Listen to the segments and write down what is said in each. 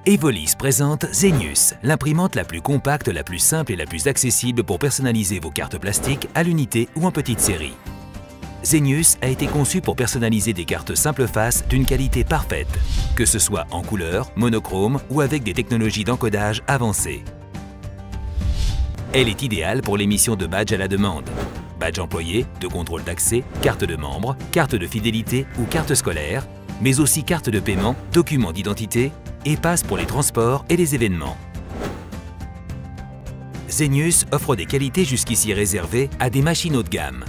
Evolis présente Zenius, l'imprimante la plus compacte, la plus simple et la plus accessible pour personnaliser vos cartes plastiques à l'unité ou en petite série. Zenius a été conçu pour personnaliser des cartes simple face d'une qualité parfaite, que ce soit en couleur, monochrome ou avec des technologies d'encodage avancées. Elle est idéale pour l'émission de badges à la demande. Badge employé, de contrôle d'accès, carte de membre, carte de fidélité ou carte scolaire, mais aussi carte de paiement, document d'identité et passe pour les transports et les événements. Zenius offre des qualités jusqu'ici réservées à des machines haut de gamme.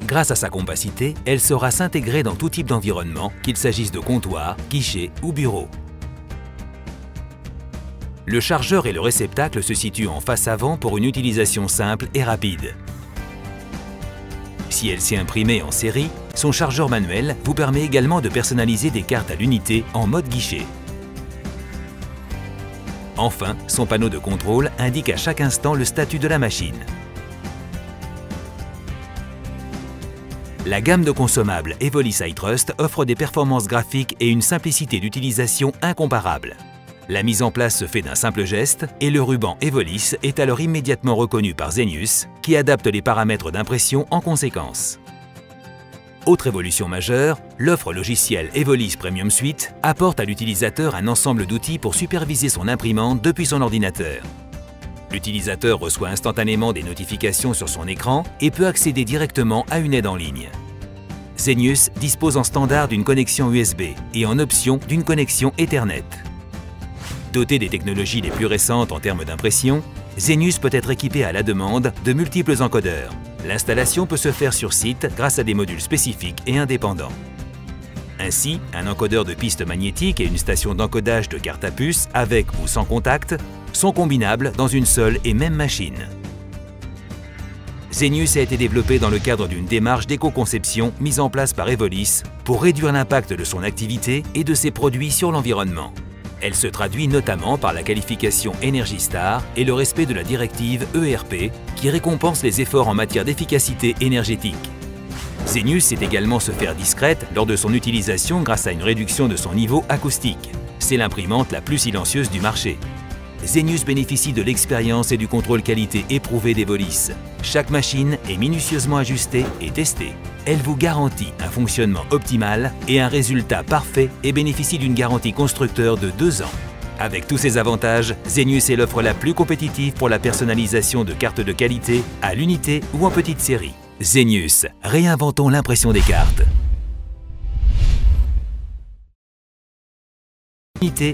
Grâce à sa compacité, elle saura s'intégrer dans tout type d'environnement, qu'il s'agisse de comptoir, guichet ou bureau. Le chargeur et le réceptacle se situent en face avant pour une utilisation simple et rapide. Si elle s'est imprimée en série, son chargeur manuel vous permet également de personnaliser des cartes à l'unité en mode guichet. Enfin, son panneau de contrôle indique à chaque instant le statut de la machine. La gamme de consommables Evolis iTrust offre des performances graphiques et une simplicité d'utilisation incomparable. La mise en place se fait d'un simple geste et le ruban Evolis est alors immédiatement reconnu par Zenius, qui adapte les paramètres d'impression en conséquence. Autre évolution majeure, l'offre logicielle Evolis Premium Suite apporte à l'utilisateur un ensemble d'outils pour superviser son imprimante depuis son ordinateur. L'utilisateur reçoit instantanément des notifications sur son écran et peut accéder directement à une aide en ligne. Zenius dispose en standard d'une connexion USB et en option d'une connexion Ethernet. Doté des technologies les plus récentes en termes d'impression, Zenius peut être équipé à la demande de multiples encodeurs. L'installation peut se faire sur site grâce à des modules spécifiques et indépendants. Ainsi, un encodeur de piste magnétique et une station d'encodage de carte à puce avec ou sans contact sont combinables dans une seule et même machine. Zenius a été développé dans le cadre d'une démarche d'éco-conception mise en place par Evolis pour réduire l'impact de son activité et de ses produits sur l'environnement. Elle se traduit notamment par la qualification Energy Star et le respect de la directive ERP qui récompense les efforts en matière d'efficacité énergétique. Zenius sait également se faire discrète lors de son utilisation grâce à une réduction de son niveau acoustique. C'est l'imprimante la plus silencieuse du marché. Zenius bénéficie de l'expérience et du contrôle qualité éprouvé d'Evolis. Chaque machine est minutieusement ajustée et testée. Elle vous garantit un fonctionnement optimal et un résultat parfait et bénéficie d'une garantie constructeur de 2 ans. Avec tous ces avantages, Zenius est l'offre la plus compétitive pour la personnalisation de cartes de qualité à l'unité ou en petite série. Zenius, réinventons l'impression des cartes. Unité